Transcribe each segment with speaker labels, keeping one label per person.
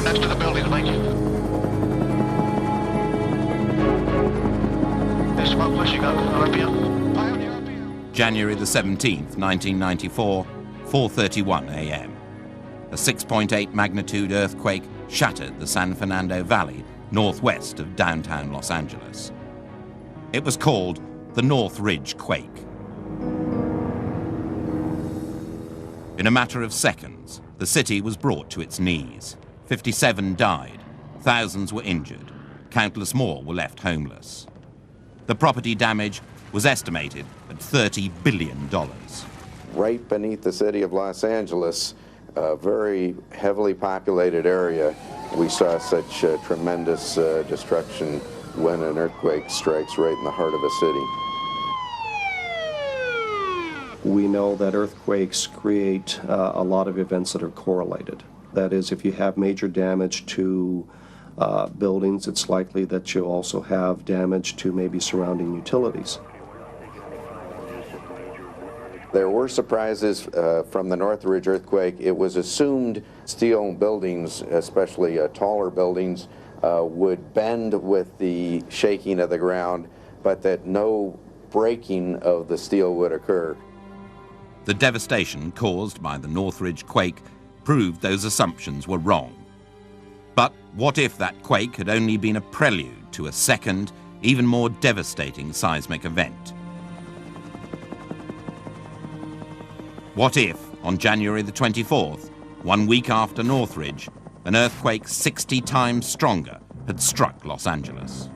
Speaker 1: next to the building, thank you. There's smoke pushing up, RPM. Pioneer RPM.
Speaker 2: January the 17th, 1994, 4:31 a.m. A 6.8 magnitude earthquake shattered the San Fernando Valley, northwest of downtown Los Angeles. It was called the North Ridge Quake. In a matter of seconds, the city was brought to its knees. 57 died, thousands were injured, countless more were left homeless. The property damage was estimated at $30 billion.
Speaker 3: Right beneath the city of Los Angeles, a very heavily populated area, we saw such tremendous destruction when an earthquake strikes right in the heart of a city.
Speaker 4: We know that earthquakes create a lot of events that are correlated. That is, if you have major damage to buildings, it's likely that you also have damage to maybe surrounding utilities.
Speaker 3: There were surprises from the Northridge earthquake. It was assumed steel buildings, especially taller buildings, would bend with the shaking of the ground, but that no breaking of the steel would occur.
Speaker 2: The devastation caused by the Northridge quake proved those assumptions were wrong. But what if that quake had only been a prelude to a second, even more devastating seismic event? What if, on January the 24th, 1 week after Northridge, an earthquake 60 times stronger had struck Los Angeles?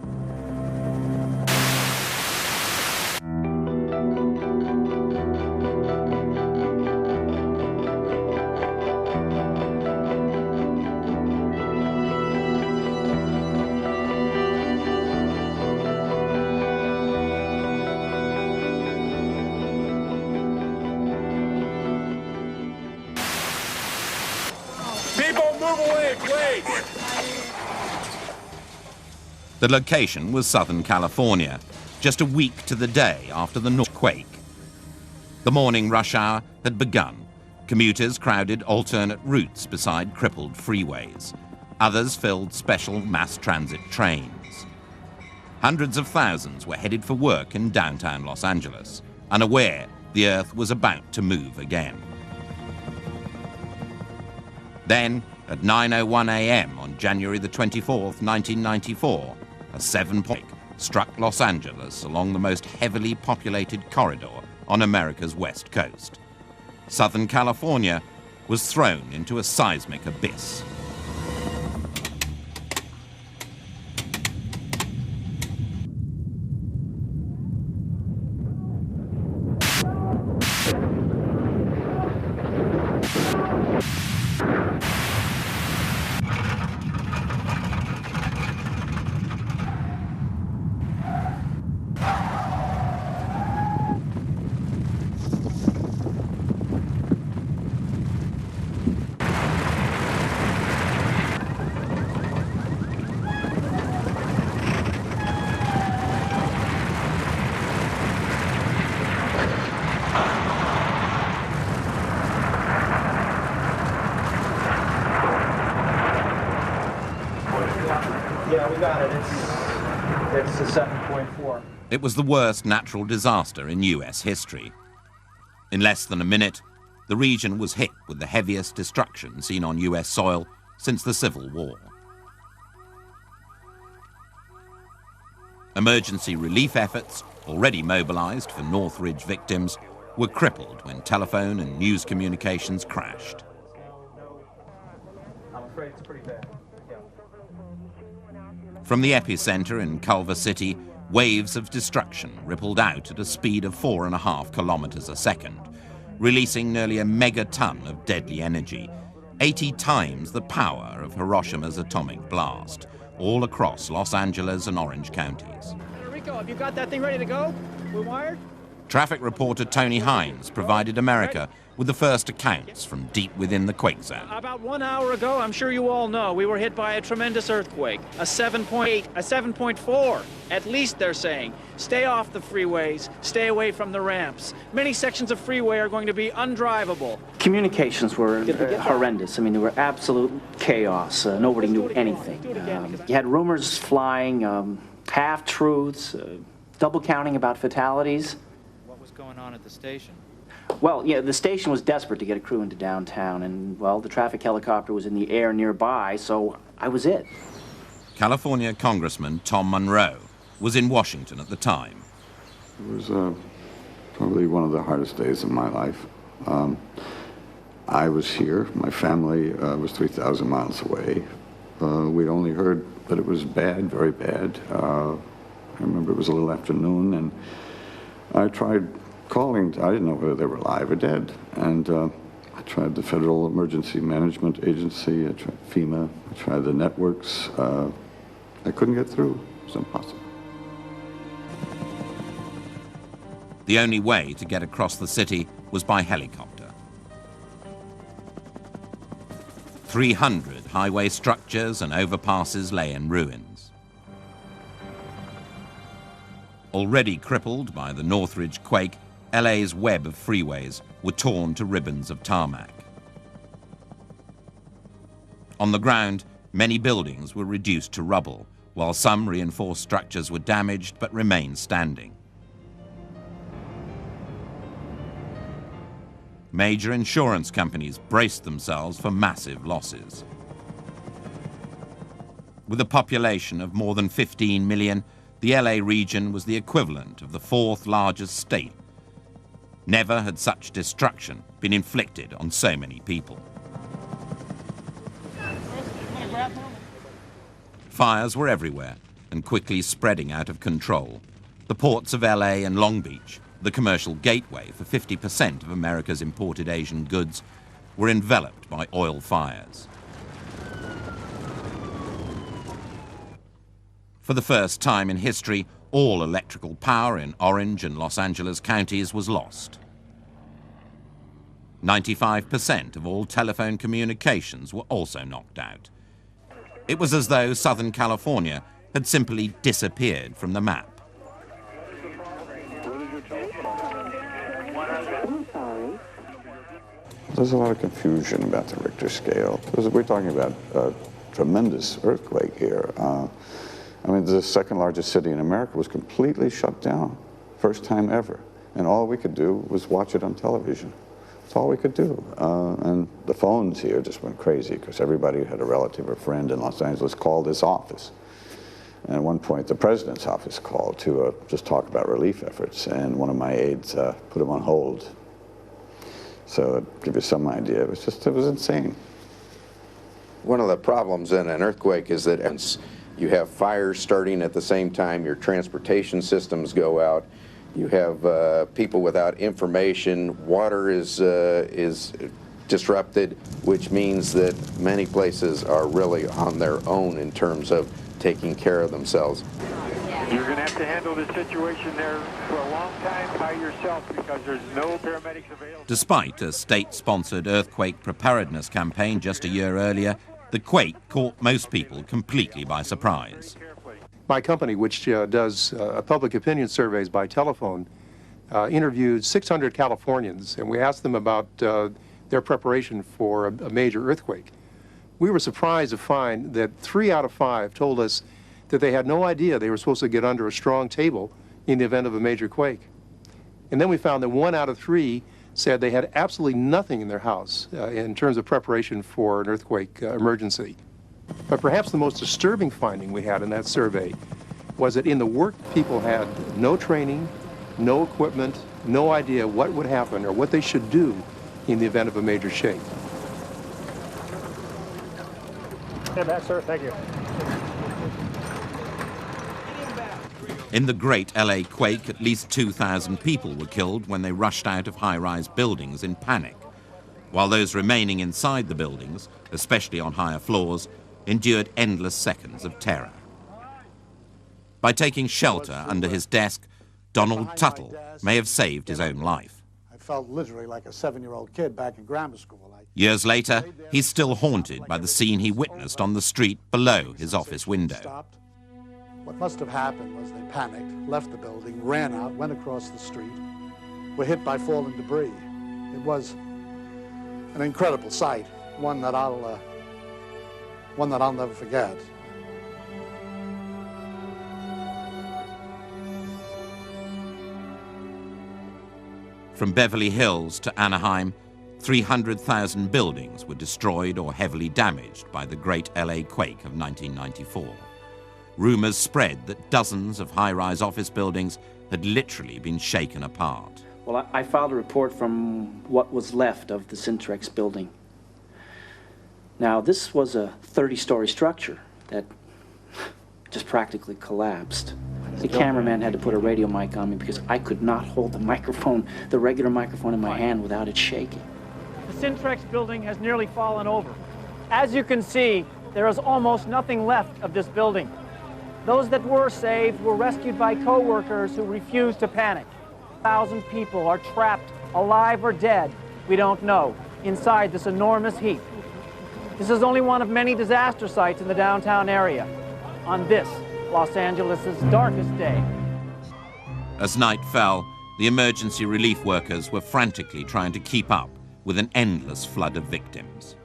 Speaker 2: The location was Southern California, just a week to the day after the North quake. The morning rush hour had begun. Commuters crowded alternate routes beside crippled freeways. Others filled special mass transit trains. Hundreds of thousands were headed for work in downtown Los Angeles, unaware the Earth was about to move again. Then, at 9:01 a.m. on January the 24th, 1994, a 7.8 struck Los Angeles along the most heavily populated corridor on America's west coast. Southern California was thrown into a seismic abyss.
Speaker 5: Yeah, we got it. It's a 7.4.
Speaker 2: It was the worst natural disaster in US history. In less than a minute, the region was hit with the heaviest destruction seen on US soil since the Civil War. Emergency relief efforts, already mobilized for Northridge victims, were crippled when telephone and news communications crashed.
Speaker 5: I'm afraid it's pretty bad. Yeah.
Speaker 2: From the epicenter in Culver City, waves of destruction rippled out at a speed of 4.5 kilometers a second, releasing nearly a megaton of deadly energy, 80 times the power of Hiroshima's atomic blast, all across Los Angeles and Orange counties.
Speaker 6: Rico, have you got that thing ready to go? We're wired?
Speaker 2: Traffic reporter Tony Hines provided America with the first accounts from deep within the quake zone.
Speaker 5: About 1 hour ago, I'm sure you all know, we were hit by a tremendous earthquake, a 7.8, a 7.4, at least they're saying. Stay off the freeways, stay away from the ramps. Many sections of freeway are going to be undrivable.
Speaker 6: Communications were horrendous. I mean, they were absolute chaos. Nobody knew anything. You had rumors flying, half-truths, double counting about fatalities.
Speaker 5: What was going on at the station?
Speaker 6: Well, yeah, the station was desperate to get a crew into downtown, and, well, the traffic helicopter was in the air nearby, so I was it.
Speaker 2: California Congressman Tom Monroe was in Washington at the time.
Speaker 7: It was probably one of the hardest days of my life. I was here. My family was 3,000 miles away. We'd only heard that it was bad, very bad. I remember it was a little after noon, and I tried calling. I didn't know whether they were alive or dead. And I tried the Federal Emergency Management Agency, I tried FEMA, I tried the networks. I couldn't get through. It was impossible.
Speaker 2: The only way to get across the city was by helicopter. 300 highway structures and overpasses lay in ruins. Already crippled by the Northridge quake, LA's web of freeways were torn to ribbons of tarmac. On the ground, many buildings were reduced to rubble, while some reinforced structures were damaged but remained standing. Major insurance companies braced themselves for massive losses. With a population of more than 15 million, the LA region was the equivalent of the fourth largest state. Never had such destruction been inflicted on so many people. Fires were everywhere and quickly spreading out of control. The ports of LA and Long Beach, the commercial gateway for 50% of America's imported Asian goods, were enveloped by oil fires. For the first time in history, all electrical power in Orange and Los Angeles counties was lost. 95% of all telephone communications were also knocked out. It was as though Southern California had simply disappeared from the map.
Speaker 7: There's a lot of confusion about the Richter scale. We're talking about a tremendous earthquake here. I mean, the second largest city in America was completely shut down, first time ever. And all we could do was watch it on television. That's all we could do. And the phones here just went crazy because everybody who had a relative or friend in Los Angeles called this office. And at one point, the president's office called to just talk about relief efforts, and one of my aides put him on hold. So to give you some idea, it was insane.
Speaker 3: One of the problems in an earthquake is that you have fires starting at the same time, your transportation systems go out, you have people without information, water is disrupted, which means that many places are really on their own in terms of taking care of themselves.
Speaker 8: You're going to have to handle this situation there for a long time by yourself because there's no paramedics available.
Speaker 2: Despite a state-sponsored earthquake preparedness campaign just a year earlier, the quake caught most people completely by surprise.
Speaker 9: My company, which does public opinion surveys by telephone, interviewed 600 Californians, and we asked them about their preparation for a major earthquake. We were surprised to find that 3 out of 5 told us that they had no idea they were supposed to get under a strong table in the event of a major quake. And then we found that 1 out of 3 said they had absolutely nothing in their house in terms of preparation for an earthquake emergency. But perhaps the most disturbing finding we had in that survey was that in the work, people had no training, no equipment, no idea what would happen or what they should do in the event of a major shake.
Speaker 5: Stand back, sir. Thank you.
Speaker 2: In the Great LA Quake, at least 2,000 people were killed when they rushed out of high-rise buildings in panic, while those remaining inside the buildings, especially on higher floors, endured endless seconds of terror. By taking shelter under his desk, Donald Tuttle may have saved his own life.
Speaker 10: I felt literally like a 7-year-old kid back in grammar school.
Speaker 2: Years later, he's still haunted by the scene he witnessed on the street below his office window.
Speaker 10: What must have happened was they panicked, left the building, ran out, went across the street, were hit by fallen debris. It was an incredible sight, one that I'll never forget.
Speaker 2: From Beverly Hills to Anaheim, 300,000 buildings were destroyed or heavily damaged by the Great LA Quake of 1994. Rumors spread that dozens of high-rise office buildings had literally been shaken apart.
Speaker 6: Well, I filed a report from what was left of the Cintrex building. Now, this was a 30-story structure that just practically collapsed. The cameraman had to put a radio mic on me because I could not hold the microphone, the regular microphone in my hand without it shaking.
Speaker 5: The Cintrex building has nearly fallen over. As you can see, there is almost nothing left of this building. Those that were saved were rescued by co-workers who refused to panic. 1,000 people are trapped, alive or dead, we don't know, inside this enormous heap. This is only one of many disaster sites in the downtown area on this, Los Angeles' darkest day.
Speaker 2: As night fell, the emergency relief workers were frantically trying to keep up with an endless flood of victims.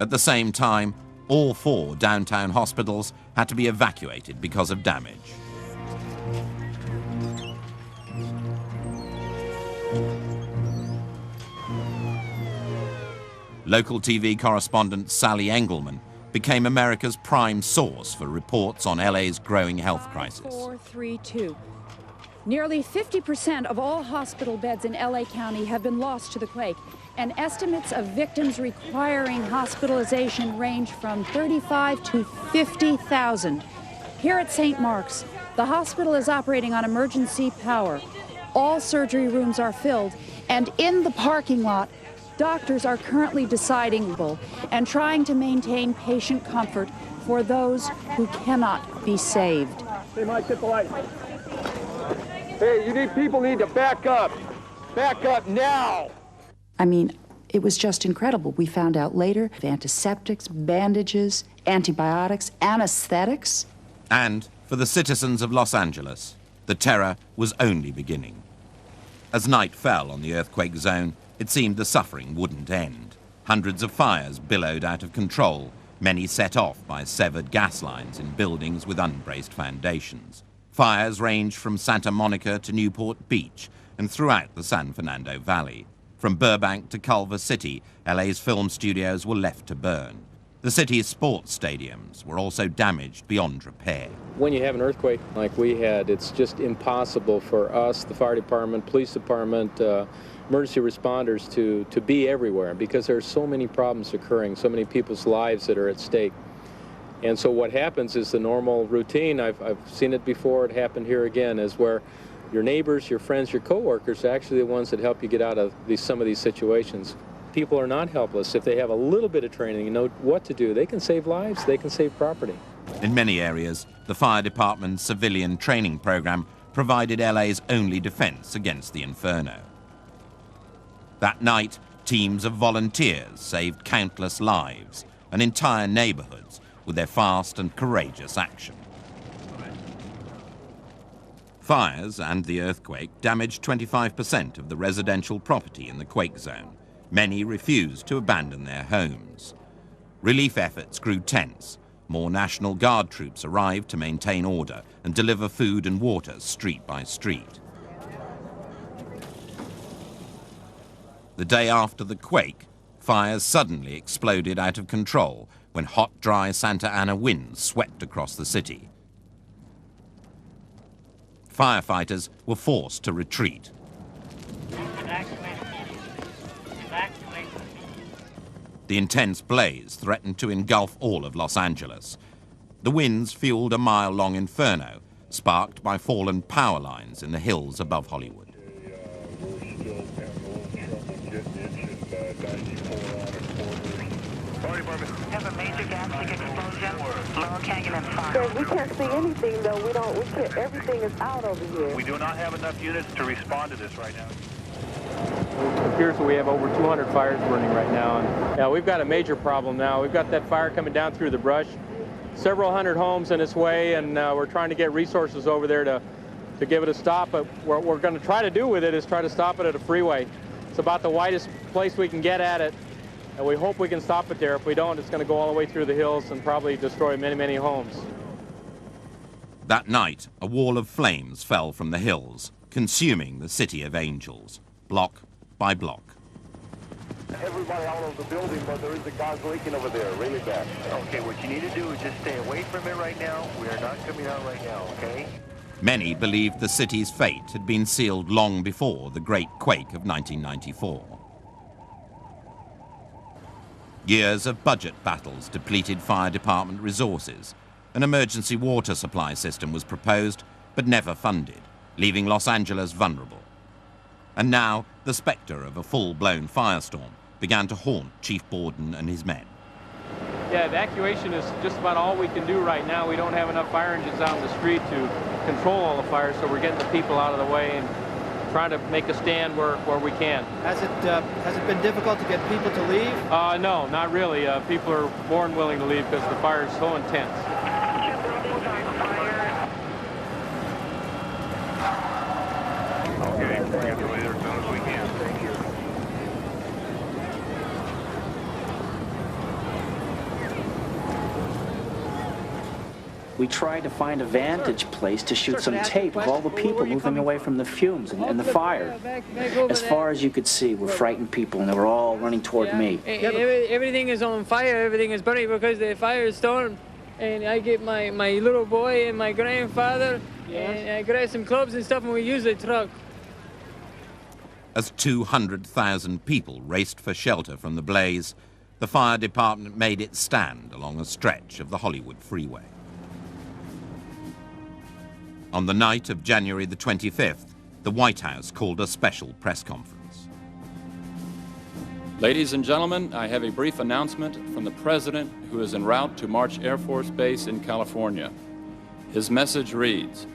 Speaker 2: At the same time, all 4 downtown hospitals had to be evacuated because of damage. Local TV correspondent Sally Engelman became America's prime source for reports on LA's growing health crisis.
Speaker 11: 432. Nearly 50% of all hospital beds in LA County have been lost to the quake, and estimates of victims requiring hospitalization range from 35 to 50,000. Here at St. Mark's, the hospital is operating on emergency power. All surgery rooms are filled, and in the parking lot, doctors are currently deciding and trying to maintain patient comfort for those who cannot be saved.
Speaker 8: They might get the light. Hey, people need to back up. Back up now.
Speaker 11: I mean, it was just incredible. We found out later antiseptics, bandages, antibiotics, anesthetics.
Speaker 2: And for the citizens of Los Angeles, the terror was only beginning. As night fell on the earthquake zone, it seemed the suffering wouldn't end. Hundreds of fires billowed out of control, many set off by severed gas lines in buildings with unbraced foundations. Fires ranged from Santa Monica to Newport Beach and throughout the San Fernando Valley. From Burbank to Culver City, LA's film studios were left to burn. The city's sports stadiums were also damaged beyond repair.
Speaker 12: When you have an earthquake like we had, it's just impossible for us, the fire department, police department, emergency responders to be everywhere because there are so many problems occurring, so many people's lives that are at stake. And so what happens is the normal routine, I've seen it before, it happened here again, is where your neighbors, your friends, your coworkers are actually the ones that help you get out of some of these situations. People are not helpless. If they have a little bit of training and know what to do, they can save lives, they can save property.
Speaker 2: In many areas, the fire department's civilian training program provided LA's only defense against the inferno. That night, teams of volunteers saved countless lives and entire neighborhoods with their fast and courageous action. Fires and the earthquake damaged 25% of the residential property in the quake zone. Many refused to abandon their homes. Relief efforts grew tense. More National Guard troops arrived to maintain order and deliver food and water street by street. The day after the quake, fires suddenly exploded out of control when hot, dry Santa Ana winds swept across the city. Firefighters were forced to retreat. The intense blaze threatened to engulf all of Los Angeles. The winds fueled a mile-long inferno, sparked by fallen power lines in the hills above Hollywood.
Speaker 8: We're still having a little trouble getting into 94 on a quarter.
Speaker 13: Have a major gas leak explosion. Lower Canyon and fire.
Speaker 14: We can't see anything though. We can't, everything is out over here.
Speaker 8: We do not have enough units to respond to this right now.
Speaker 12: It appears that we have over 200 fires burning right now. And yeah, we've got a major problem now. We've got that fire coming down through the brush. Several hundred homes in its way, and we're trying to get resources over there to give it a stop. But what we're going to try to do with it is try to stop it at a freeway. It's about the widest place we can get at it, and we hope we can stop it there. If we don't, it's going to go all the way through the hills and probably destroy many, many homes.
Speaker 2: That night, a wall of flames fell from the hills, consuming the City of Angels, block by block.
Speaker 8: Everybody out of the building, but there is a gas leaking over there, really bad. Okay, what you need to do is just stay away from it right now. We are not coming out right now, okay?
Speaker 2: Many believed the city's fate had been sealed long before the Great Quake of 1994. Years of budget battles depleted fire department resources. An emergency water supply system was proposed, but never funded, leaving Los Angeles vulnerable. And now, the spectre of a full-blown firestorm began to haunt Chief Borden and his men.
Speaker 12: Yeah, evacuation is just about all we can do right now. We don't have enough fire engines out in the street to control all the fires, so we're getting the people out of the way and trying to make a stand where we can.
Speaker 15: Has it been difficult to get people to leave?
Speaker 12: No, not really. People are more than willing to leave because the fire is so intense.
Speaker 8: Okay, we're going to get to later as soon as we can. Thank you.
Speaker 6: We tried to find a vantage place to shoot some tape of all the people moving away from the fumes and the fire. As far as you could see were frightened people, and they were all running toward me.
Speaker 16: Everything is on fire, everything is burning because the fire storm. And I get my little boy and my grandfather, and I grab some clubs and stuff, and we use the truck.
Speaker 2: As 200,000 people raced for shelter from the blaze, the fire department made its stand along a stretch of the Hollywood freeway. On the night of January the 25th, the White House called a special press conference.
Speaker 17: Ladies and gentlemen, I have a brief announcement from the President, who is en route to March Air Force Base in California. His message reads,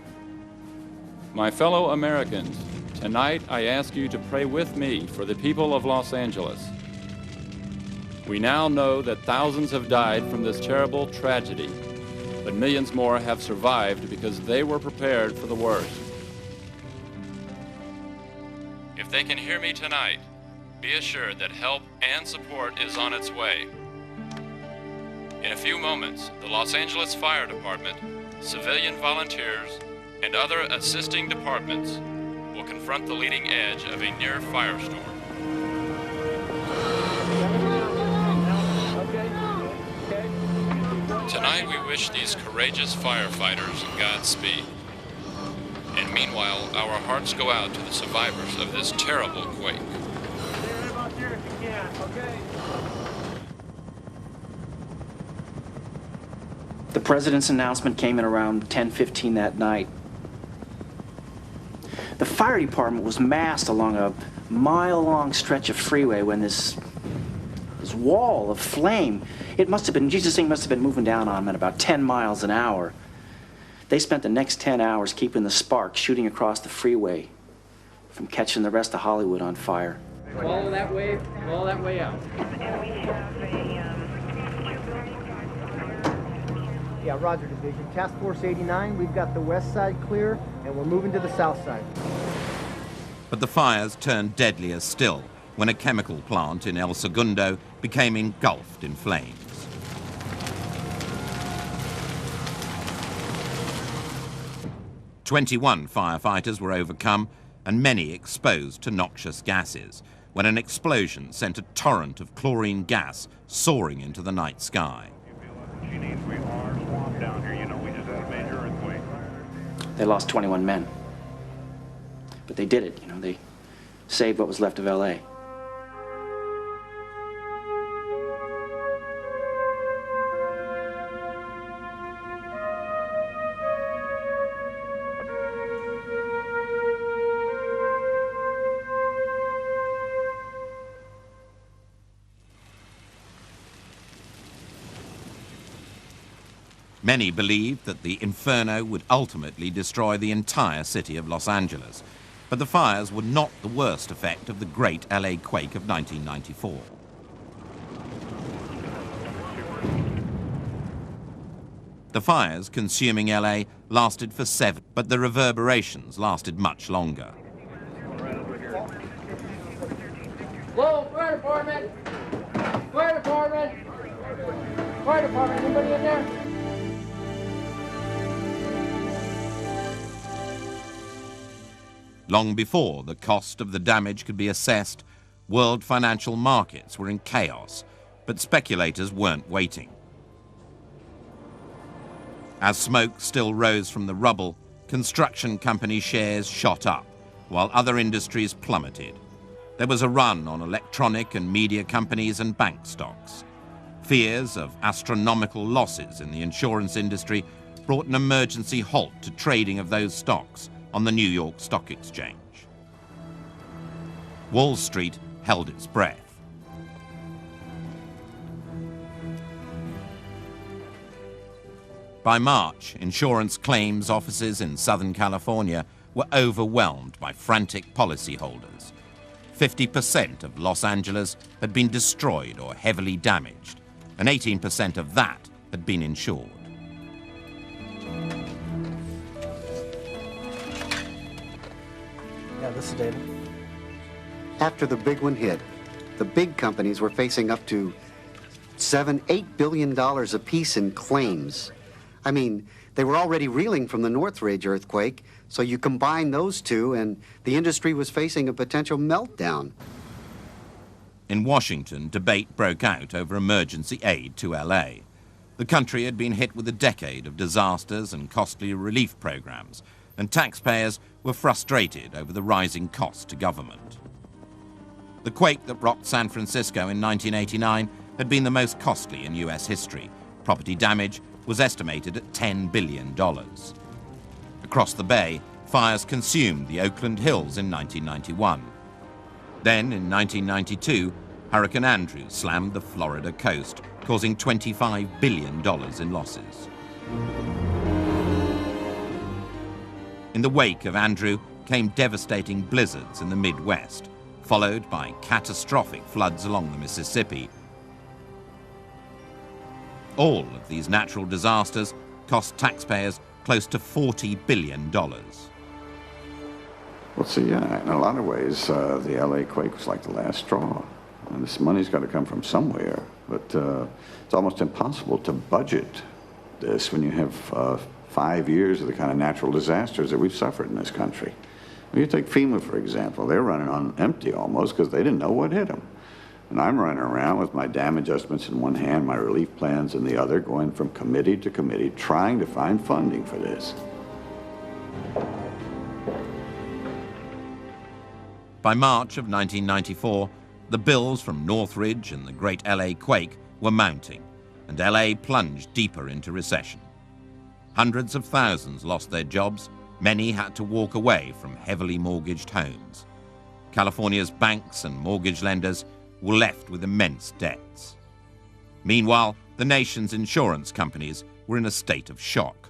Speaker 17: "My fellow Americans, tonight I ask you to pray with me for the people of Los Angeles. We now know that thousands have died from this terrible tragedy, but millions more have survived because they were prepared for the worst. If they can hear me tonight, be assured that help and support is on its way. In a few moments, the Los Angeles Fire Department, civilian volunteers, and other assisting departments will confront the leading edge of a near firestorm. Tonight we wish these courageous firefighters Godspeed. And meanwhile, our hearts go out to the survivors of this terrible quake."
Speaker 6: The President's announcement came in around 10:15 that night. The fire department was massed along a mile-long stretch of freeway when this wall of flame, Jesus thing must have been moving down on them at about 10 miles an hour. They spent the next 10 hours keeping the sparks shooting across the freeway from catching the rest of Hollywood on fire.
Speaker 16: All that way out.
Speaker 15: Yeah, Roger, Division. Task Force 89, we've got the west side clear, and we're moving to the south side.
Speaker 2: But the fires turned deadlier still when a chemical plant in El Segundo became engulfed in flames. "21 firefighters were overcome and many exposed to noxious gases when an explosion sent a torrent of chlorine gas soaring into the night sky.
Speaker 6: They lost 21 men. But they did it, they saved what was left of LA.
Speaker 2: Many believed that the inferno would ultimately destroy the entire city of Los Angeles, but the fires were not the worst effect of the great LA quake of 1994. The fires consuming LA lasted for 7, but the reverberations lasted much longer.
Speaker 16: Whoa, fire department! Fire department! Fire department, anybody in there?
Speaker 2: Long before the cost of the damage could be assessed, world financial markets were in chaos, but speculators weren't waiting. As smoke still rose from the rubble, construction company shares shot up, while other industries plummeted. There was a run on electronic and media companies and bank stocks. Fears of astronomical losses in the insurance industry brought an emergency halt to trading of those stocks on the New York Stock Exchange. Wall Street held its breath. By March, insurance claims offices in Southern California were overwhelmed by frantic policyholders. 50% of Los Angeles had been destroyed or heavily damaged, and 18% of that had been insured.
Speaker 18: Yeah, this is David.
Speaker 19: After the big one hit, the big companies were facing up to $7–8 billion apiece in claims. I mean, they were already reeling from the Northridge earthquake, so you combine those two and the industry was facing a potential meltdown.
Speaker 2: In Washington, debate broke out over emergency aid to LA. The country had been hit with a decade of disasters and costly relief programs, and taxpayers were frustrated over the rising cost to government. The quake that rocked San Francisco in 1989 had been the most costly in US history. Property damage was estimated at $10 billion. Across the bay, fires consumed the Oakland Hills in 1991. Then, in 1992, Hurricane Andrew slammed the Florida coast, causing $25 billion in losses. In the wake of Andrew came devastating blizzards in the Midwest, followed by catastrophic floods along the Mississippi. All of these natural disasters cost taxpayers close to $40 billion.
Speaker 7: Well, see, yeah, in a lot of ways, the LA quake was like the last straw. And this money's got to come from somewhere, but it's almost impossible to budget this when you have 5 years of the kind of natural disasters that we've suffered in this country. Well, you take FEMA, for example. They're running on empty almost because they didn't know what hit them. And I'm running around with my damage estimates in one hand, my relief plans in the other, going from committee to committee, trying to find funding for this.
Speaker 2: By March of 1994, the bills from Northridge and the Great LA Quake were mounting, and LA plunged deeper into recession. Hundreds of thousands lost their jobs. Many had to walk away from heavily mortgaged homes. California's banks and mortgage lenders were left with immense debts. Meanwhile, the nation's insurance companies were in a state of shock.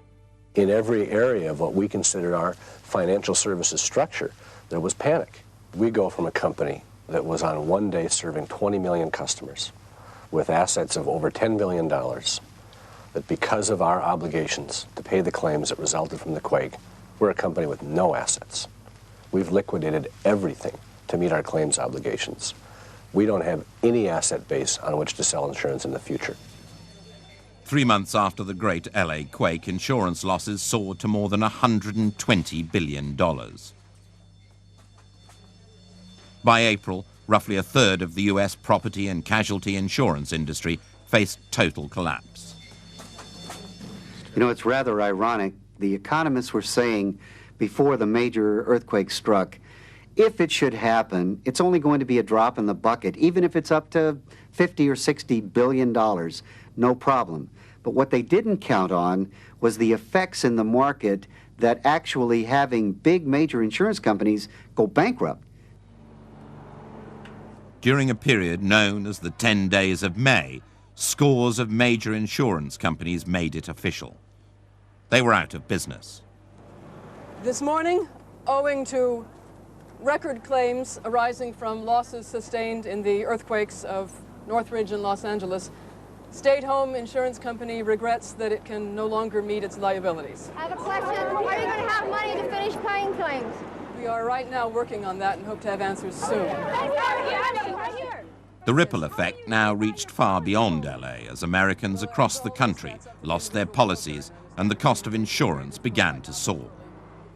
Speaker 18: In every area of what we considered our financial services structure, there was panic. We go from a company that was on one day serving 20 million customers with assets of over $10 billion, that because of our obligations to pay the claims that resulted from the quake, we're a company with no assets. We've liquidated everything to meet our claims obligations. We don't have any asset base on which to sell insurance in the future.
Speaker 2: 3 months after the Great LA Quake, insurance losses soared to more than $120 billion. By April, roughly a third of the US property and casualty insurance industry faced total collapse.
Speaker 19: You know, it's rather ironic. The economists were saying before the major earthquake struck, if it should happen, it's only going to be a drop in the bucket, even if it's up to $50 or $60 billion, no problem. But what they didn't count on was the effects in the market that actually having big major insurance companies go bankrupt.
Speaker 2: During a period known as the 10 Days of May, scores of major insurance companies made it official. They were out of business.
Speaker 20: This morning, owing to record claims arising from losses sustained in the earthquakes of Northridge and Los Angeles, State Home Insurance Company regrets that it can no longer meet its liabilities.
Speaker 21: I have a question. Are you going to have money to finish paying claims?
Speaker 20: We are right now working on that and hope to have answers soon.
Speaker 2: The ripple effect now reached far beyond LA as Americans across the country lost their policies and the cost of insurance began to soar.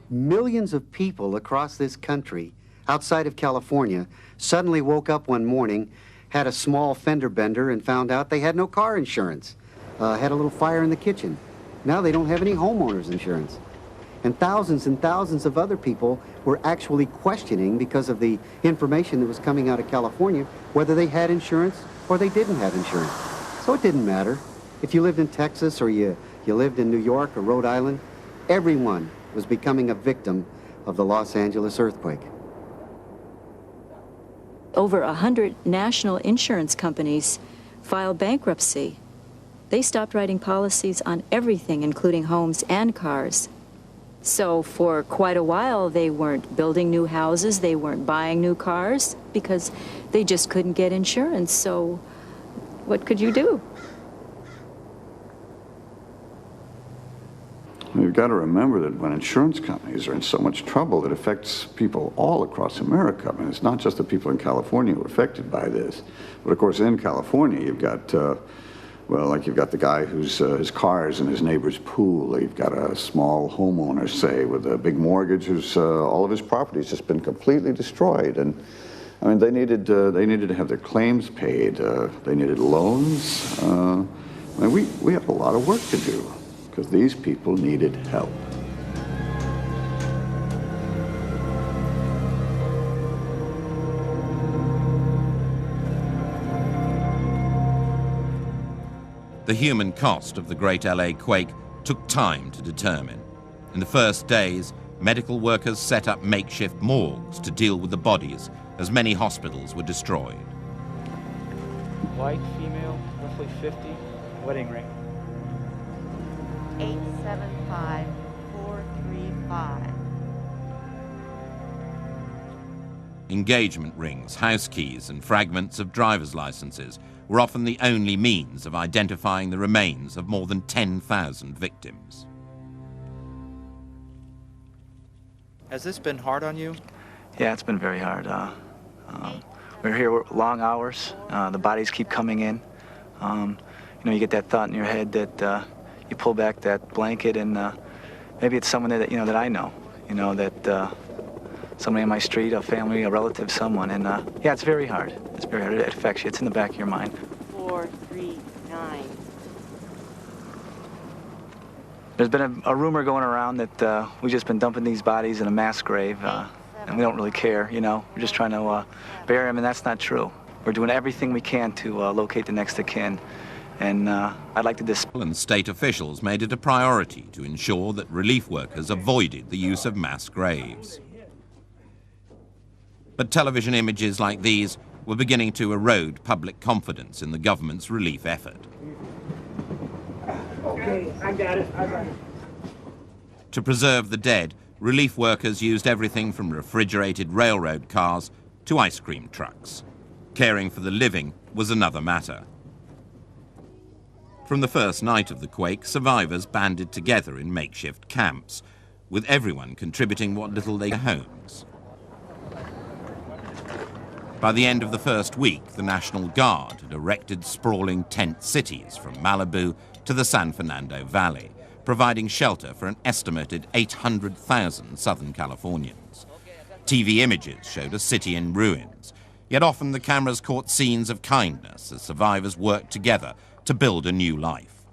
Speaker 19: Millions of people across this country, outside of California, suddenly woke up one morning, had a small fender bender, and found out they had no car insurance. Had a little fire in the kitchen. Now they don't have any homeowners insurance. And thousands of other people were actually questioning, because of the information that was coming out of California, whether they had insurance or they didn't have insurance. So it didn't matter. If you lived in Texas or you lived in New York or Rhode Island, everyone was becoming a victim of the Los Angeles earthquake.
Speaker 22: Over 100 national insurance companies filed bankruptcy. They stopped writing policies on everything, including homes and cars. So for quite a while, they weren't building new houses, they weren't buying new cars, because they just couldn't get insurance. So what could you do?
Speaker 7: You've got to remember that when insurance companies are in so much trouble, it affects people all across America. I mean, it's not just the people in California who are affected by this. But of course, in California, you've got, well, like you've got the guy whose his car is in his neighbor's pool. You've got a small homeowner, say, with a big mortgage, whose all of his property's just been completely destroyed. And I mean, they needed to have their claims paid. They needed loans. I mean, we have a lot of work to do, because these people needed help.
Speaker 2: The human cost of the great LA quake took time to determine. In the first days, medical workers set up makeshift morgues to deal with the bodies, as many hospitals were destroyed.
Speaker 5: White, female, roughly 50, wedding ring.
Speaker 21: 875435.
Speaker 2: Engagement rings, house keys, and fragments of driver's licenses were often the only means of identifying the remains of more than 10,000 victims.
Speaker 23: Has this been hard on you?
Speaker 24: Yeah, it's been very hard. We're here long hours. The bodies keep coming in. You know, you get that thought in your head that you pull back that blanket, and maybe it's someone that that I know. You know, that somebody on my street, a family, a relative, someone, and yeah, it's very hard. It's very hard. It affects you. It's in the back of your mind.
Speaker 21: 439.
Speaker 24: There's been a rumor going around that we've just been dumping these bodies in a mass grave, and we don't really care. You know, we're just trying to bury them, and that's not true. We're doing everything we can to locate the next of kin. And I'd like to
Speaker 2: and state officials made it a priority to ensure that relief workers avoided the use of mass graves. But television images like these were beginning to erode public confidence in the government's relief effort.
Speaker 5: Okay, I got it.
Speaker 2: To preserve the dead, relief workers used everything from refrigerated railroad cars to ice cream trucks. Caring for the living was another matter. From the first night of the quake, survivors banded together in makeshift camps, with everyone contributing what little they had homes. By the end of the first week, the National Guard had erected sprawling tent cities from Malibu to the San Fernando Valley, providing shelter for an estimated 800,000 Southern Californians. TV images showed a city in ruins, yet often the cameras caught scenes of kindness as survivors worked together to build a new life.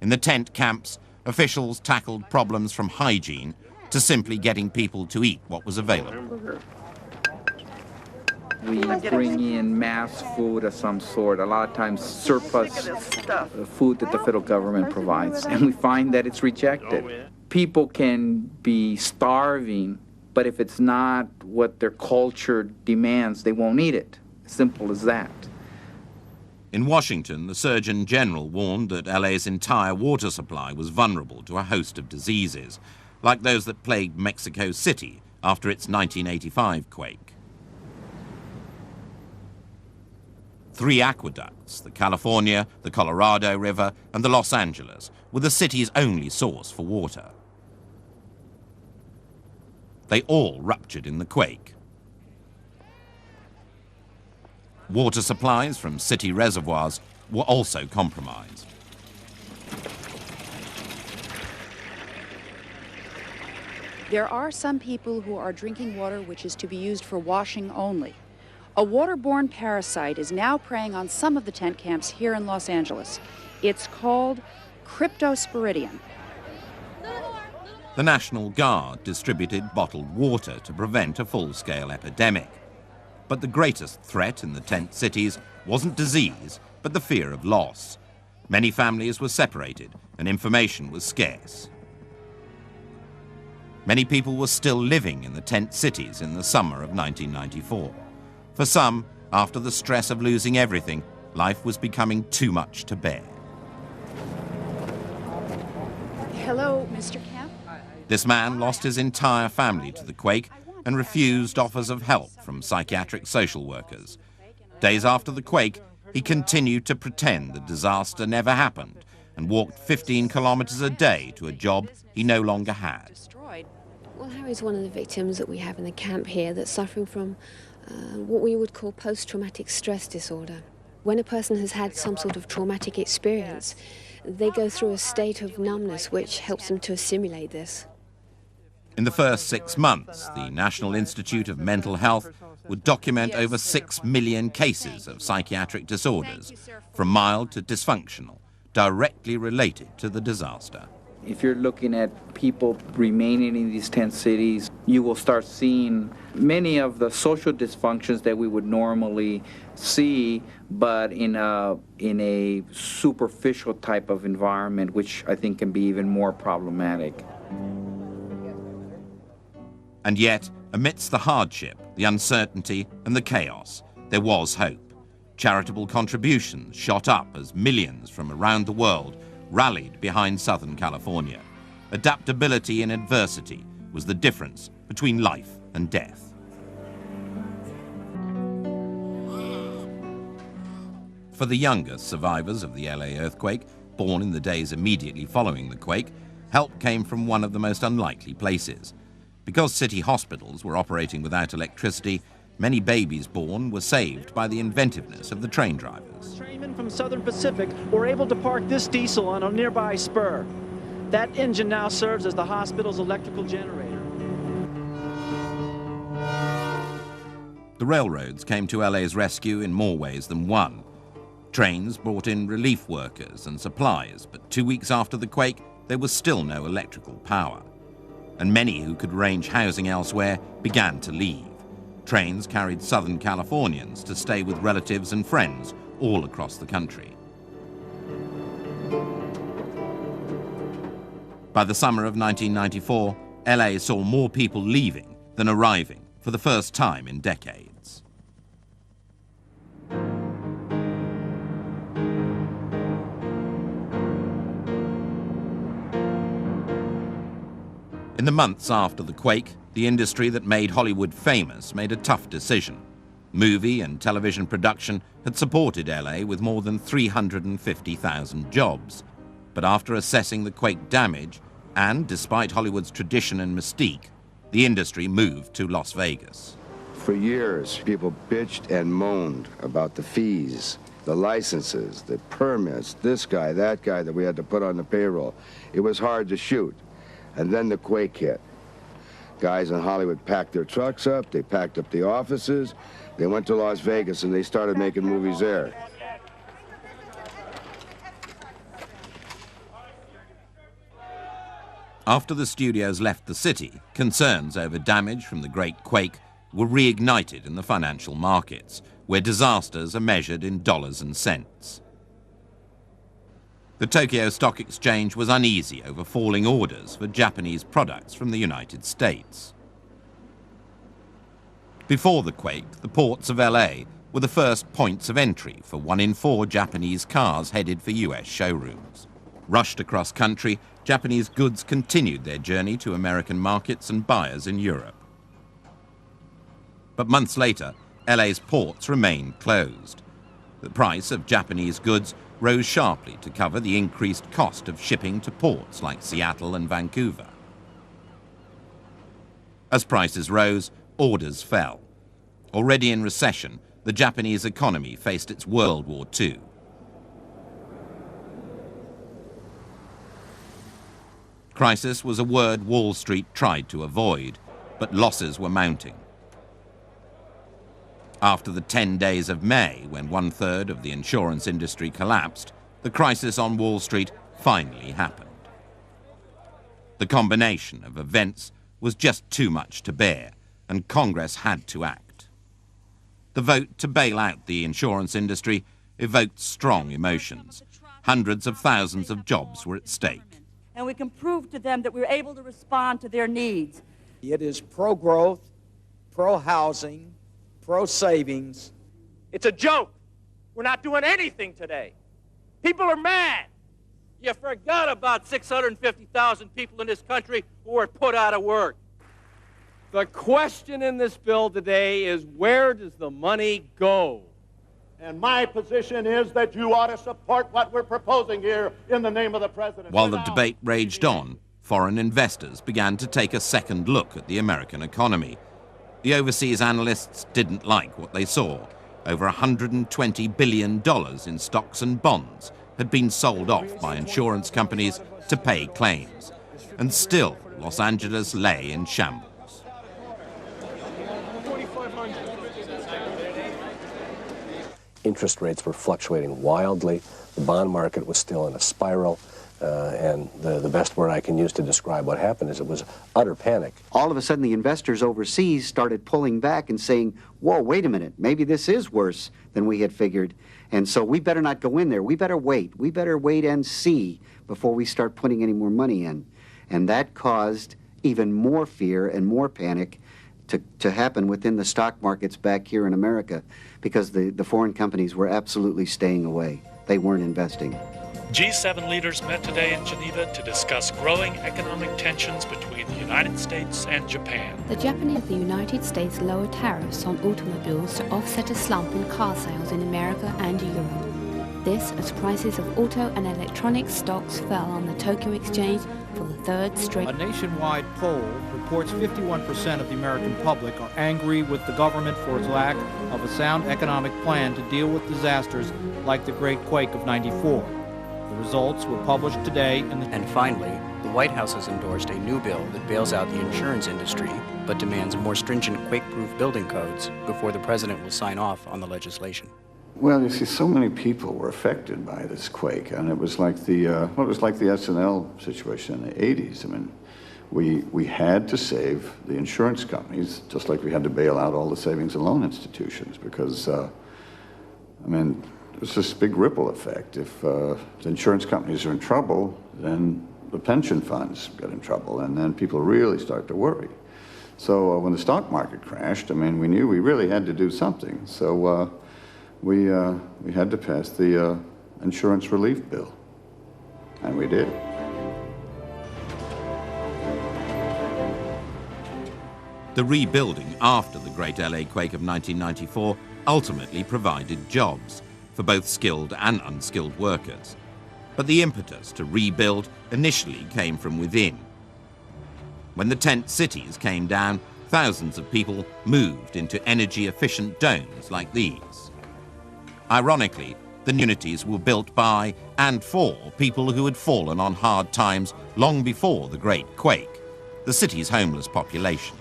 Speaker 2: In the tent camps, officials tackled problems from hygiene to simply getting people to eat what was available.
Speaker 25: We bring in mass food of some sort, a lot of times surplus food that the federal government provides, and we find that it's rejected. People can be starving, but if it's not what their culture demands, they won't eat it. Simple as that.
Speaker 2: In Washington, the Surgeon General warned that LA's entire water supply was vulnerable to a host of diseases, like those that plagued Mexico City after its 1985 quake. 3 aqueducts, the California, the Colorado River, and the Los Angeles, were the city's only source for water. They all ruptured in the quake. Water supplies from city reservoirs were also compromised.
Speaker 11: There are some people who are drinking water which is to be used for washing only. A waterborne parasite is now preying on some of the tent camps here in Los Angeles. It's called Cryptosporidium.
Speaker 2: The National Guard distributed bottled water to prevent a full-scale epidemic. But the greatest threat in the tent cities wasn't disease, but the fear of loss. Many families were separated, and information was scarce. Many people were still living in the tent cities in the summer of 1994. For some, after the stress of losing everything, life was becoming too much to bear.
Speaker 11: Hello, Mr. Kemp.
Speaker 2: This man lost his entire family to the quake and refused offers of help from psychiatric social workers. Days after the quake, he continued to pretend the disaster never happened and walked 15 kilometers a day to a job he no longer had.
Speaker 1: Well, Harry's one of the victims that we have in the camp here that's suffering from what we would call post-traumatic stress disorder. When a person has had some sort of traumatic experience, they go through a state of numbness which helps them to assimilate this.
Speaker 2: In the first 6 months, the National Institute of Mental Health would document over 6 million cases of psychiatric disorders, from mild to dysfunctional, directly related to the disaster.
Speaker 25: If you're looking at people remaining in these tent cities, you will start seeing many of the social dysfunctions that we would normally see, but in a superficial type of environment, which I think can be even more problematic.
Speaker 2: And yet, amidst the hardship, the uncertainty, and the chaos, there was hope. Charitable contributions shot up as millions from around the world rallied behind Southern California. Adaptability in adversity was the difference between life and death. For the youngest survivors of the LA earthquake, born in the days immediately following the quake, help came from one of the most unlikely places. Because city hospitals were operating without electricity, many babies born were saved by the inventiveness of the train drivers.
Speaker 5: Trainmen from Southern Pacific were able to park this diesel on a nearby spur. That engine now serves as the hospital's electrical generator.
Speaker 2: The railroads came to LA's rescue in more ways than one. Trains brought in relief workers and supplies, but 2 weeks after the quake, there was still no electrical power. And many who could arrange housing elsewhere began to leave. Trains carried Southern Californians to stay with relatives and friends all across the country. By the summer of 1994, LA saw more people leaving than arriving for the first time in decades. In the months after the quake, the industry that made Hollywood famous made a tough decision. Movie and television production had supported LA with more than 350,000 jobs. But after assessing the quake damage, and despite Hollywood's tradition and mystique, the industry moved to Las Vegas.
Speaker 3: For years, people bitched and moaned about the fees, the licenses, the permits, this guy, that guy that we had to put on the payroll. It was hard to shoot. And then the quake hit. Guys in Hollywood packed their trucks up, they packed up the offices, they went to Las Vegas and they started making movies there.
Speaker 2: After the studios left the city, concerns over damage from the Great Quake were reignited in the financial markets, where disasters are measured in dollars and cents. The Tokyo Stock Exchange was uneasy over falling orders for Japanese products from the United States. Before the quake, the ports of LA were the first points of entry for 1 in 4 Japanese cars headed for US showrooms. Rushed across country, Japanese goods continued their journey to American markets and buyers in Europe. But months later, LA's ports remained closed. The price of Japanese goods rose sharply to cover the increased cost of shipping to ports like Seattle and Vancouver. As prices rose, orders fell. Already in recession, the Japanese economy faced its World War II. Crisis was a word Wall Street tried to avoid, but losses were mounting. After the 10 days of May, when 1/3 of the insurance industry collapsed, the crisis on Wall Street finally happened. The combination of events was just too much to bear, and Congress had to act. The vote to bail out the insurance industry evoked strong emotions. Hundreds of thousands of jobs were at stake.
Speaker 4: And we can prove to them that we're able to respond to their needs.
Speaker 9: It is pro-growth, pro-housing, pro-savings.
Speaker 10: It's a joke. We're not doing anything today. People are mad. You forgot about 650,000 people in this country who were put out of work.
Speaker 13: The question in this bill today is, where does the money go?
Speaker 8: And my position is that you ought to support what we're proposing here in the name of the President.
Speaker 2: While the debate raged on, foreign investors began to take a second look at the American economy. The overseas analysts didn't like what they saw. Over $120 billion in stocks and bonds had been sold off by insurance companies to pay claims. And still, Los Angeles lay in shambles.
Speaker 18: Interest rates were fluctuating wildly. The bond market was still in a spiral. And the best word I can use to describe what happened is it was utter panic.
Speaker 19: All of a sudden, the investors overseas started pulling back and saying, whoa, wait a minute, maybe this is worse than we had figured. And so we better not go in there. We better wait. We better wait and see before we start putting any more money in. And that caused even more fear and more panic to happen within the stock markets back here in America, because the foreign companies were absolutely staying away. They weren't investing.
Speaker 14: G7 leaders met today in Geneva to discuss growing economic tensions between the United States and Japan.
Speaker 1: The Japanese and the United States lowered tariffs on automobiles to offset a slump in car sales in America and Europe. This as prices of auto and electronic stocks fell on the Tokyo Exchange for the third straight.
Speaker 26: A nationwide poll reports 51% of the American public are angry with the government for its lack of a sound economic plan to deal with disasters like the Great Quake of '94. The results were published today in the...
Speaker 27: And finally, the White House has endorsed a new bill that bails out the insurance industry, but demands more stringent quake-proof building codes before the president will sign off on the legislation.
Speaker 7: Well, you see, so many people were affected by this quake, and it was like the SNL situation in the 80s. I mean, we had to save the insurance companies, just like we had to bail out all the savings and loan institutions, because, I mean, there's this big ripple effect. If the insurance companies are in trouble, then the pension funds get in trouble, and then people really start to worry. So when the stock market crashed, I mean, we knew we really had to do something. So we had to pass the insurance relief bill, and we did.
Speaker 2: The rebuilding after the Great LA Quake of 1994 ultimately provided jobs for both skilled and unskilled workers. But the impetus to rebuild initially came from within. When the tent cities came down, thousands of people moved into energy-efficient domes like these. Ironically, the communities were built by and for people who had fallen on hard times long before the Great Quake, the city's homeless population.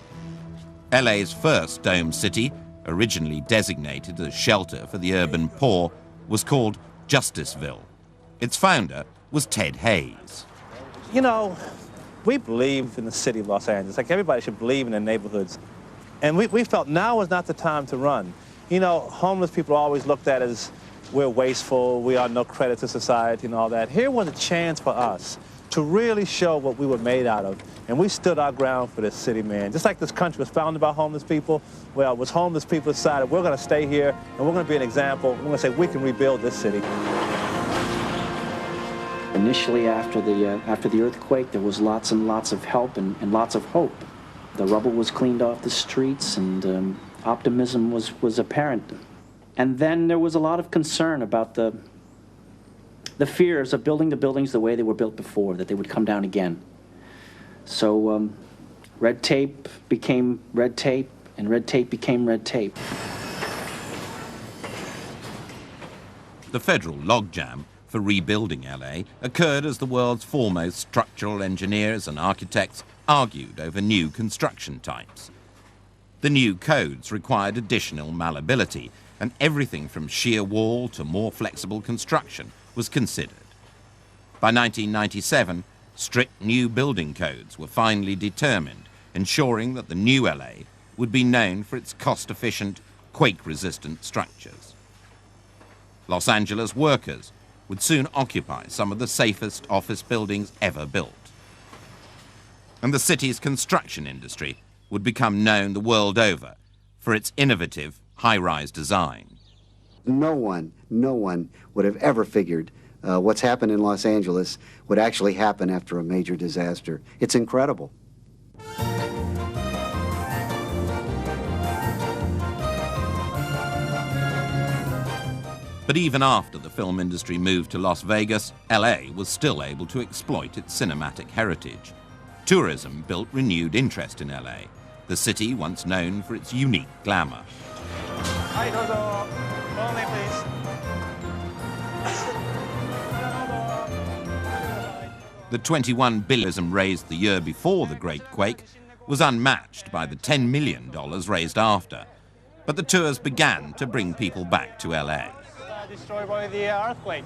Speaker 2: LA's first dome city, originally designated as shelter for the urban poor, was called Justiceville. Its founder was Ted Hayes.
Speaker 28: You know, we believe in the city of Los Angeles, like everybody should believe in their neighborhoods. And we felt now was not the time to run. You know, homeless people are always looked at as we're wasteful, we are no credit to society and all that. Here was a chance for us to really show what we were made out of. And we stood our ground for this city, man. Just like this country was founded by homeless people, well, it was homeless people decided we're going to stay here and we're going to be an example. We're going to say we can rebuild this city.
Speaker 6: Initially, after the earthquake, there was lots and lots of help and lots of hope. The rubble was cleaned off the streets, and optimism was apparent. And then there was a lot of concern about the fears of building the buildings the way they were built before, that they would come down again. So red tape became red tape, and red tape became red tape.
Speaker 2: The federal logjam for rebuilding LA occurred as the world's foremost structural engineers and architects argued over new construction types. The new codes required additional malleability, and everything from sheer wall to more flexible construction was considered. By 1997, strict new building codes were finally determined, ensuring that the new LA would be known for its cost-efficient, quake-resistant structures. Los Angeles workers would soon occupy some of the safest office buildings ever built. And the city's construction industry would become known the world over for its innovative high-rise design.
Speaker 19: No one would have ever figured what's happened in Los Angeles would actually happen after a major disaster. It's incredible.
Speaker 2: But even after the film industry moved to Las Vegas, LA was still able to exploit its cinematic heritage. Tourism built renewed interest in LA, the city once known for its unique glamour.
Speaker 5: Hi, Dodo. Only, please.
Speaker 2: The $21 billion raised the year before the Great Quake was unmatched by the $10 million raised after. But the tours began to bring people back to LA.
Speaker 5: Destroyed by the earthquake.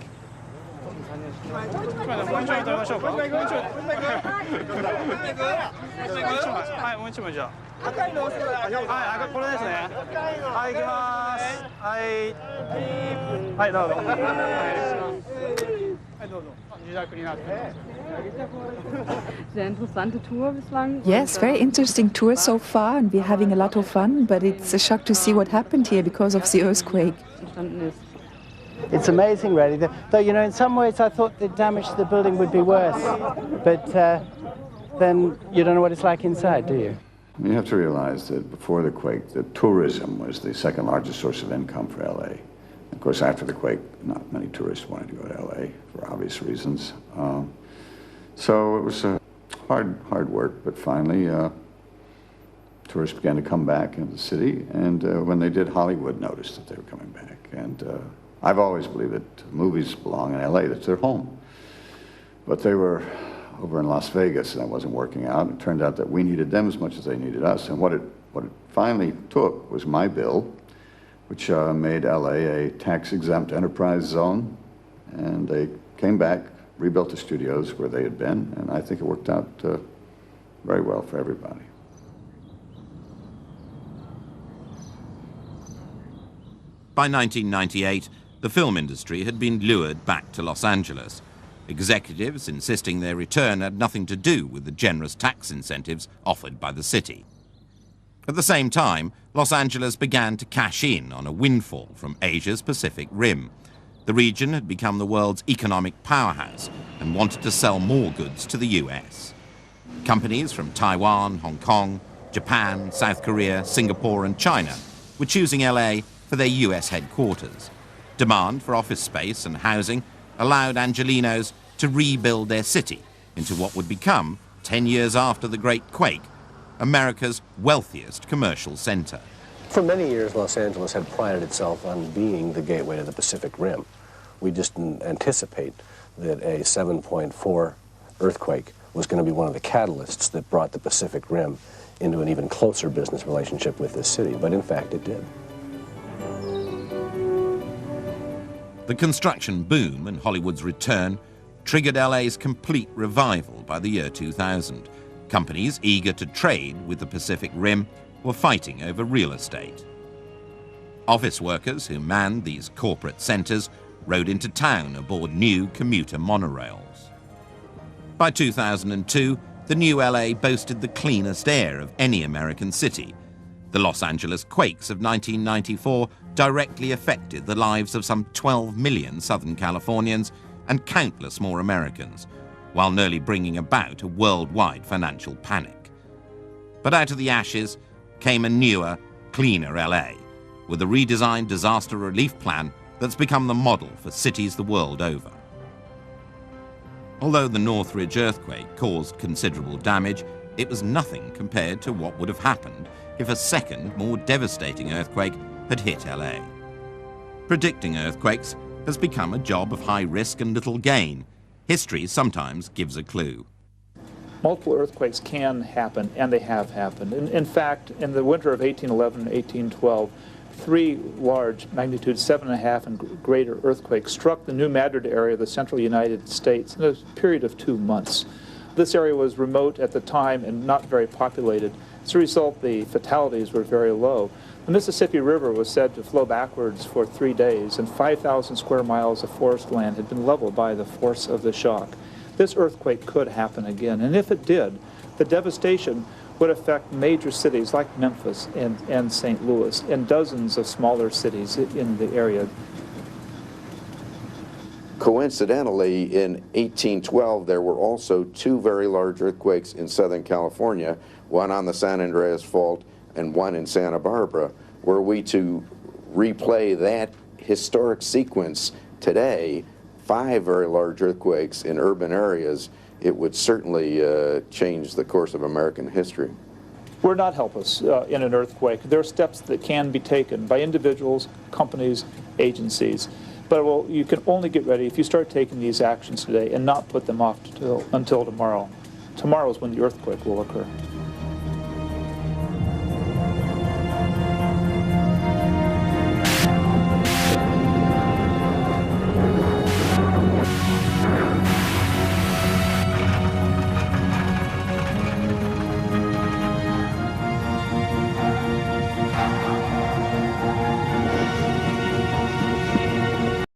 Speaker 12: Yes, very interesting tour so far, and we're having a lot of fun, but it's a shock to see what happened here because of the earthquake.
Speaker 15: It's amazing, really. Though, you know, in some ways I thought the damage to the building would be worse, but then you don't know what it's like inside, do you?
Speaker 7: You have to realize that before the quake, that tourism was the second largest source of income for LA. Of course, after the quake, not many tourists wanted to go to LA for obvious reasons. So it was hard work, but finally tourists began to come back into the city, and when they did, Hollywood noticed that they were coming back. And I've always believed that movies belong in LA, that's their home. But they were over in Las Vegas, and that wasn't working out. It turned out that we needed them as much as they needed us, and what it finally took was my bill, which made LA a tax-exempt enterprise zone, and they came back, rebuilt the studios where they had been, and I think it worked out very well for everybody.
Speaker 2: By 1998, the film industry had been lured back to Los Angeles, executives insisting their return had nothing to do with the generous tax incentives offered by the city. At the same time, Los Angeles began to cash in on a windfall from Asia's Pacific Rim. The region had become the world's economic powerhouse and wanted to sell more goods to the US. Companies from Taiwan, Hong Kong, Japan, South Korea, Singapore and China were choosing LA for their US headquarters. Demand for office space and housing allowed Angelenos to rebuild their city into what would become, 10 years after the Great Quake, America's wealthiest commercial center.
Speaker 18: For many years, Los Angeles had prided itself on being the gateway to the Pacific Rim. We just didn't anticipate that a 7.4 earthquake was going to be one of the catalysts that brought the Pacific Rim into an even closer business relationship with this city, but in fact it did.
Speaker 2: The construction boom and Hollywood's return triggered LA's complete revival by the year 2000. Companies eager to trade with the Pacific Rim were fighting over real estate. Office workers who manned these corporate centers rode into town aboard new commuter monorails. By 2002, the new LA boasted the cleanest air of any American city. The Los Angeles quakes of 1994 directly affected the lives of some 12 million Southern Californians and countless more Americans, while nearly bringing about a worldwide financial panic. But out of the ashes came a newer, cleaner LA, with a redesigned disaster relief plan that's become the model for cities the world over. Although the Northridge earthquake caused considerable damage, it was nothing compared to what would have happened if a second, more devastating earthquake had hit LA. Predicting earthquakes has become a job of high risk and little gain. History sometimes gives a clue.
Speaker 11: Multiple earthquakes can happen, and they have happened. In fact, in the winter of 1811 and 1812, 3 large, magnitude 7.5 and greater earthquakes struck the New Madrid area of the central United States in a period of 2 months. This area was remote at the time and not very populated. As a result, the fatalities were very low. The Mississippi River was said to flow backwards for 3 days, and 5,000 square miles of forest land had been leveled by the force of the shock. This earthquake could happen again, and if it did, the devastation would affect major cities like Memphis and St. Louis and dozens of smaller cities in the area.
Speaker 16: Coincidentally, in 1812, there were also 2 very large earthquakes in Southern California, one on the San Andreas Fault and one in Santa Barbara. Were we to replay that historic sequence today, 5 very large earthquakes in urban areas, it would certainly change the course of American history.
Speaker 11: We're not helpless in an earthquake. There are steps that can be taken by individuals, companies, agencies. But you can only get ready if you start taking these actions today and not put them off until tomorrow. Tomorrow is when the earthquake will occur.